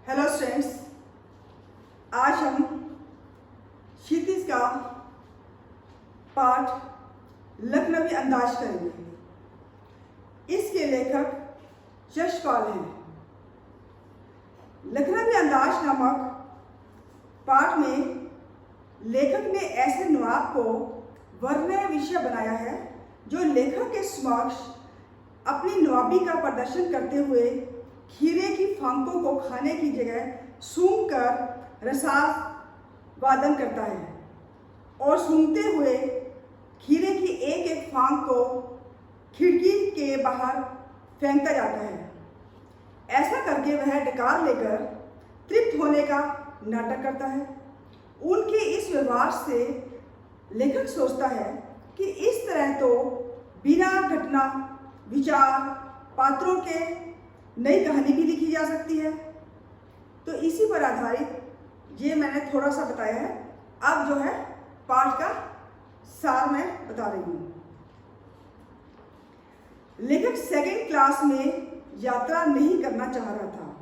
Hello students, आज हम क्षितिज का पाठ लखनवी अंदाज करेंगे। इसके लेखक यशपाल हैं। लखनवी अंदाज नामक पाठ में लेखक ने ऐसे नवाब को वर्णन विषय बनाया है जो लेखक के समक्ष अपनी नवाबी का प्रदर्शन करते हुए खीरे की फांकों को खाने की जगह सूंघ कर रसास वादन करता है और सूंघते हुए खीरे की एक एक फांक को खिड़की के बाहर फेंकता जाता है। ऐसा करके वह डकार लेकर तृप्त होने का नाटक करता है। उनके इस व्यवहार से लेखक सोचता है कि इस तरह तो बिना घटना विचार पात्रों के नई कहानी भी लिखी जा सकती है। तो इसी पर आधारित ये मैंने थोड़ा सा बताया है। अब जो है पाठ का सार मैं बता रही हूँ। लेखक सेकंड क्लास में यात्रा नहीं करना चाह रहा था,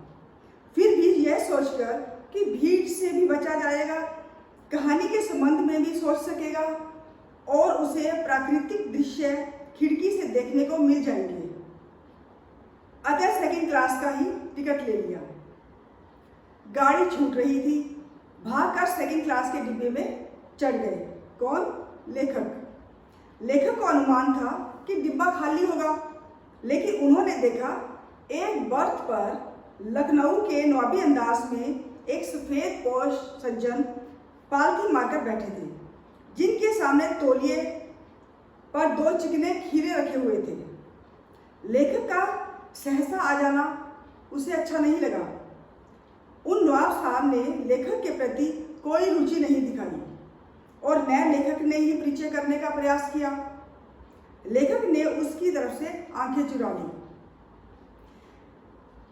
फिर भी यह सोचकर कि भीड़ से भी बचा जाएगा, कहानी के संबंध में भी सोच सकेगा और उसे प्राकृतिक दृश्य खिड़की से देखने को मिल जाएंगे, अतः सेकंड क्लास का ही टिकट ले लिया। गाड़ी छूट रही थी, भागकर सेकंड क्लास के डिब्बे में चढ़ गए। कौन? लेखक। लेखक को अनुमान था कि डिब्बा खाली होगा, लेकिन उन्होंने देखा एक बर्थ पर लखनऊ के नवाबी अंदाज में एक सफ़ेद पोश सज्जन पालथी मारकर बैठे थे, जिनके सामने तौलिए पर 2 चिकने खीरे रखे हुए थे। लेखक का सहसा आ जाना उसे अच्छा नहीं लगा। उन नवाब साहब ने लेखक के प्रति कोई रुचि नहीं दिखाई और नए लेखक ने ही परिचय करने का प्रयास किया। लेखक ने उसकी तरफ से आंखें चुरा ली।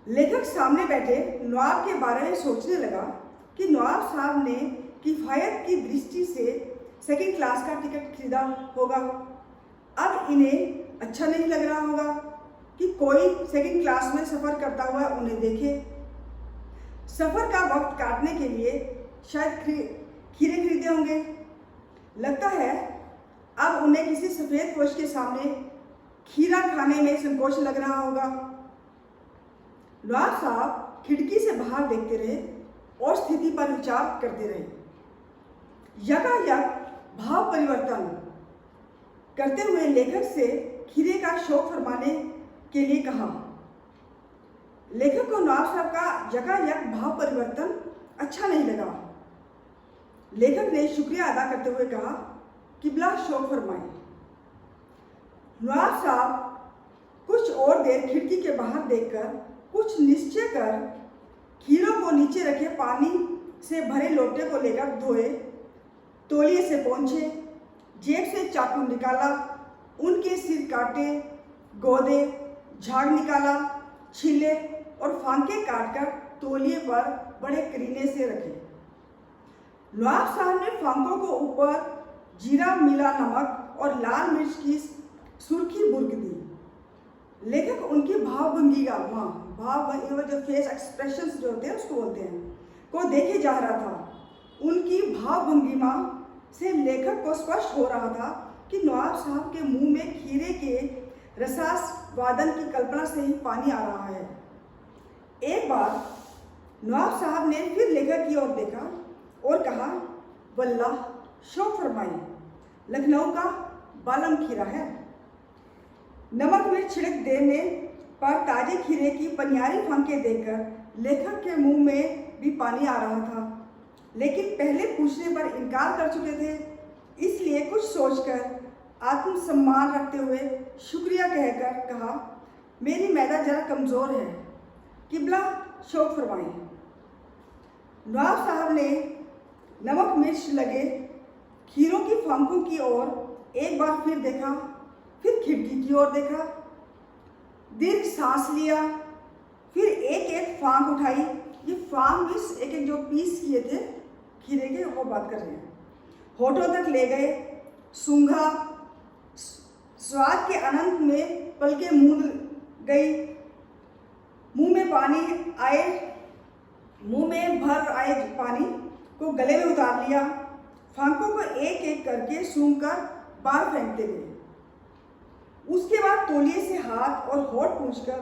लेखक सामने बैठे नवाब के बारे में सोचने लगा कि नवाब साहब ने किफायत की दृष्टि से सेकंड क्लास का टिकट खरीदा होगा। अब इन्हें अच्छा नहीं लग रहा होगा कि कोई सेकंड क्लास में सफ़र करता हुआ उन्हें देखे। सफ़र का वक्त काटने के लिए शायद खीरे खरीदे होंगे। लगता है अब उन्हें किसी सफ़ेद पोश के सामने खीरा खाने में संकोच लग रहा होगा। नवाब साहब खिड़की से बाहर देखते रहे और स्थिति पर विचार करते रहे। यकायक भाव परिवर्तन करते हुए लेखक से खीरे का शौक फरमाने के लिए कहा। लेखक को नवाब साहब का यकायक भाव परिवर्तन अच्छा नहीं लगा। लेखक ने शुक्रिया अदा करते हुए कहा, किबला शौक फरमाए। नवाब साहब कुछ और देर खिड़की के बाहर देखकर कुछ निश्चय कर खीरों को नीचे रखे पानी से भरे लोटे को लेकर धोए, तौलिए से पोंछे, जेब से चाकू निकाला, उनके सिर काटे, गोदे, झाग निकाला, छीले और फांके काटकर तौलिए पर बड़े करीने से रखे। नवाब साहब ने फांकों को ऊपर जीरा मिला नमक और लाल मिर्च की सुर्खी बुर्क दी। लेखक उनकी भावभंगी का जो फेस एक्सप्रेशंस जो होते हैं उसको बोलते हैं, को देखे जा रहा था। उनकी भावभंगिमा से लेखक को स्पष्ट हो रहा था कि नवाब साहब के मुंह में खीरे के रसास वादन की कल्पना से ही पानी आ रहा है। एक बार नवाब साहब ने फिर लेखक की ओर देखा और कहा, वल्लाह शौक फरमाई, लखनऊ का बालम खीरा है। नमक में छिड़क देने पर ताजे खीरे की पनियारी फांके देखकर लेखक के मुंह में भी पानी आ रहा था, लेकिन पहले पूछने पर इनकार कर चुके थे, इसलिए कुछ सोचकर आत्मसम्मान रखते हुए शुक्रिया कहकर कहा, मेरी मैदा जरा कमज़ोर है, किबला शौक फरमाई। नवाब साहब ने नमक मिर्च लगे खीरों की फांकों की ओर एक बार फिर देखा, फिर खिड़की की ओर देखा, दीर्घ सांस लिया, फिर एक एक फांक उठाई। ये फांक भी एक एक जो पीस किए थे खीरे के वो बात कर रहे हैं। होठों तक ले गए, सूंघा, स्वाद के अनंत में पलकें मूंद गई, मुंह में पानी आए मुंह में भर आए पानी को गले में उतार लिया। फांकों को एक एक करके सूंघकर बाहर फेंकते गए। उसके बाद तौलिए से हाथ और होठ पूंछकर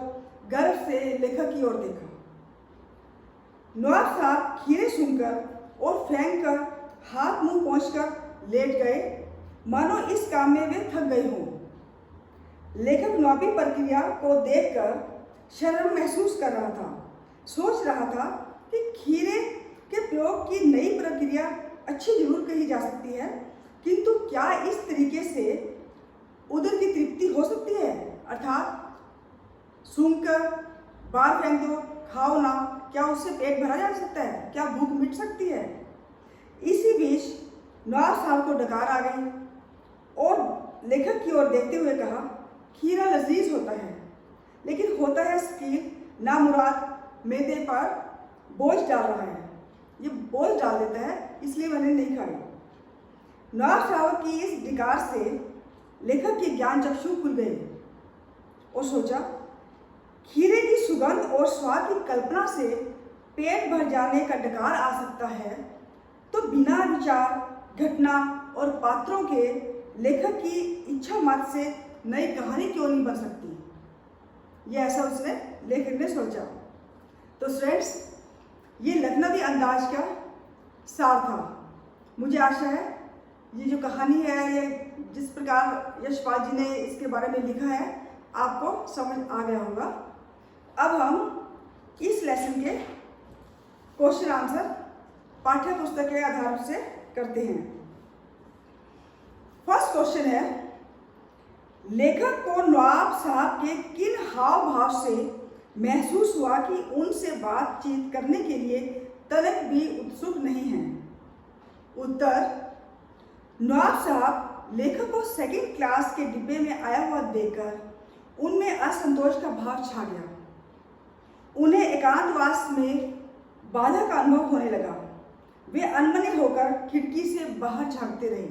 गर्व से लेखक की ओर देखा। नवाब साहब खीरे सूंघकर और फेंक कर हाथ मुंह पोंछकर लेट गए, मानो इस काम में वे थक गए हों। लेखक नवाबी प्रक्रिया को देखकर शर्म महसूस कर रहा था। सोच रहा था कि खीरे के प्रयोग की नई प्रक्रिया अच्छी जरूर कही जा सकती है, किंतु क्या इस तरीके से उदर की तृप्ति हो सकती है? अर्थात सूंघकर बाहर फेंक दो, खाओ ना, क्या उससे पेट भरा जा सकता है? क्या भूख मिट सकती है? इसी बीच नवाब साहब को डकार आ गई और लेखक की ओर देखते हुए कहा, खीरा लजीज होता है, लेकिन होता है स्कील नामुराद मैदे पर बोझ डाल रहा है। ये बोझ डाल देता है, इसलिए मैंने नहीं खाई। नवाब साहब की इस डिकार से लेखक के ज्ञान चक्षु खुल गए और सोचा, खीरे की सुगंध और स्वाद की कल्पना से पेट भर जाने का डकार आ सकता है, तो बिना विचार घटना और पात्रों के लेखक की इच्छा मत से नई कहानी क्यों नहीं बन सकती? ये ऐसा उसने लेखक ने सोचा। तो फ्रेंड्स, ये लखनवी अंदाज का सार था। मुझे आशा है ये जो कहानी है, ये जिस प्रकार यशपाल जी ने इसके बारे में लिखा है, आपको समझ आ गया होगा। अब हम इस लेसन के क्वेश्चन आंसर पाठ्य पुस्तक के आधार से करते हैं। फर्स्ट क्वेश्चन है, लेखक को नवाब साहब के किन हाव भाव से महसूस हुआ कि उनसे बातचीत करने के लिए तनिक भी उत्सुक नहीं है? उत्तर, नवाब साहब लेखक को सेकंड क्लास के डिब्बे में आया हुआ देखकर उनमें असंतोष का भाव छा गया। उन्हें एकांतवास में बाधा का अनुभव होने लगा। वे अनमने होकर खिड़की से बाहर झांकते रहे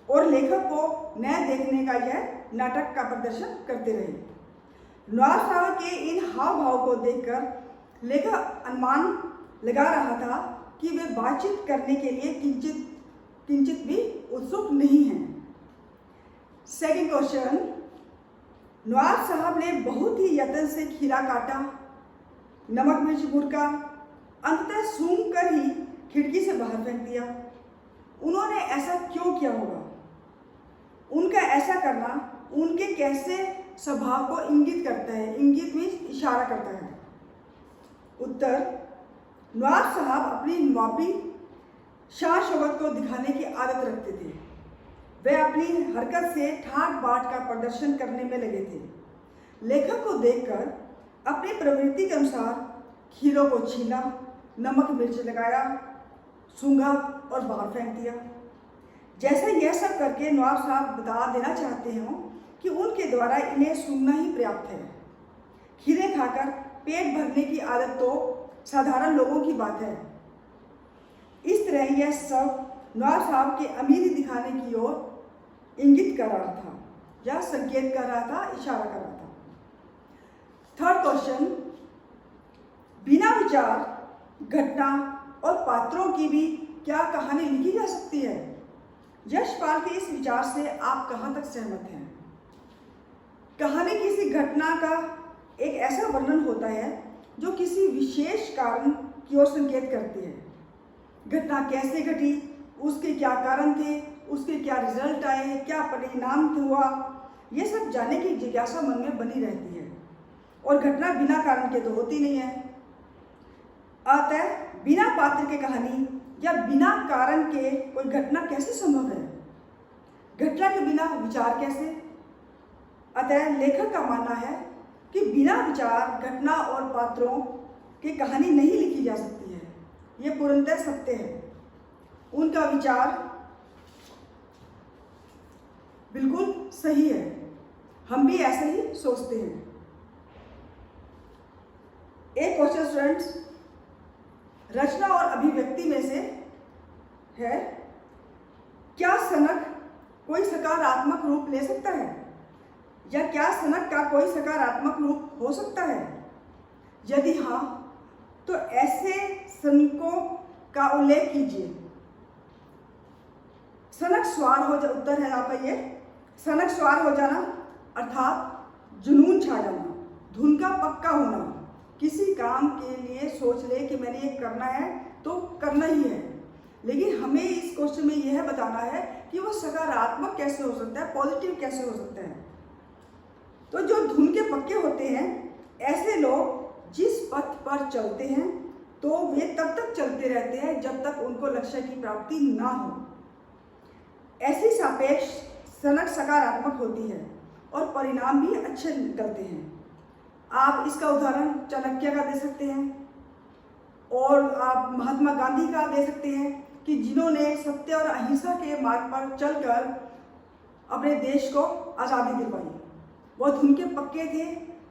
और लेखक को न देखने का यह नाटक का प्रदर्शन करते रहे। नवाब साहब के इन हाव भाव को देखकर लेखक अनुमान लगा रहा था कि वे बातचीत करने के लिए किंचित भी उत्सुक नहीं हैं। सेकंड क्वेश्चन, नवाब साहब ने बहुत ही यत्न से खीरा काटा, नमक मिर्च बुरका, अंततः सूंघ कर ही खिड़की से बाहर फेंक दिया। उन्होंने ऐसा क्यों किया होगा? उनका ऐसा करना उनके कैसे स्वभाव को इंगित करता है? इंगित में इशारा करता है। उत्तर, नवाब साहब अपनी नवाबी शान शौकत को दिखाने की आदत रखते थे। वे अपनी हरकत से ठाट बाट का प्रदर्शन करने में लगे थे। लेखक को देखकर अपनी प्रवृत्ति के अनुसार खीरों को छीला, नमक मिर्च लगाया, सूंघा और बाहर फेंक दिया। जैसे यह सब करके नवाब साहब बता देना चाहते हों कि उनके द्वारा इन्हें सूंघना ही पर्याप्त है। खीरे खाकर पेट भरने की आदत तो साधारण लोगों की बात है। इस तरह यह सब नवाब साहब के अमीरी दिखाने की ओर इंगित कर रहा था या संकेत कर रहा था, इशारा कर रहा था। थर्ड क्वेश्चन, बिना विचार घटना और पात्रों की भी क्या कहानी लिखी जा सकती है? यशपाल के इस विचार से आप कहाँ तक सहमत हैं? कहानी किसी घटना का एक ऐसा वर्णन होता है जो किसी विशेष कारण की ओर संकेत करती है। घटना कैसे घटी, उसके क्या कारण थे, उसके क्या रिजल्ट आए, क्या परिणाम हुआ, ये सब जानने की जिज्ञासा मन में बनी रहती है। और घटना बिना कारण के तो होती नहीं है। अतः बिना पात्र के कहानी या बिना कारण के कोई घटना कैसे संभव है? घटना के बिना विचार कैसे? अतः लेखक का मानना है कि बिना विचार घटना और पात्रों की कहानी नहीं लिखी जा सकती है। ये पूर्णतः सत्य है। उनका विचार बिल्कुल सही है। हम भी ऐसे ही सोचते हैं। एक क्वेश्चन स्टूडेंट्स, रचना और अभिव्यक्ति में से है, क्या सनक कोई सकारात्मक रूप ले सकता है या क्या सनक का कोई सकारात्मक रूप हो सकता है? यदि हाँ, तो ऐसे सनकों का उल्लेख कीजिए। सनक स्वार हो जा, उत्तर है आपका ये, सनक स्वार हो जाना अर्थात जुनून छा जाना, धुन का पक्का होना, किसी काम के लिए सोच ले कि मैंने ये करना है तो करना ही है। लेकिन हमें इस क्वेश्चन में यह बताना है कि वो सकारात्मक कैसे हो सकता है, पॉजिटिव कैसे हो सकता है। तो जो धुन के पक्के होते हैं, ऐसे लोग जिस पथ पर चलते हैं तो वे तब तक चलते रहते हैं जब तक उनको लक्ष्य की प्राप्ति ना हो। ऐसी सापेक्ष सनक सकारात्मक होती है और परिणाम भी अच्छे निकलते हैं। आप इसका उदाहरण चाणक्य का दे सकते हैं और आप महात्मा गांधी का दे सकते हैं कि जिन्होंने सत्य और अहिंसा के मार्ग पर चलकर अपने देश को आज़ादी दिलवाई। वो धुन के पक्के थे,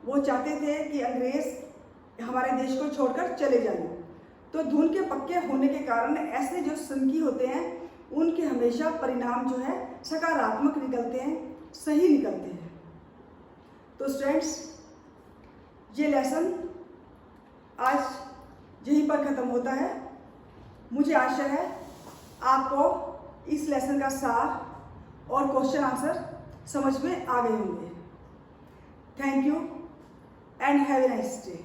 वो चाहते थे कि अंग्रेज हमारे देश को छोड़कर चले जाएं। तो धुन के पक्के होने के कारण ऐसे जो सनकी होते हैं उनके हमेशा परिणाम जो है सकारात्मक निकलते हैं, सही निकलते हैं। तो स्टूडेंट्स, ये लेसन आज यहीं पर ख़त्म होता है। मुझे आशा है आपको इस लेसन का सार और क्वेश्चन आंसर समझ में आ गए होंगे। Thank you and have a nice day.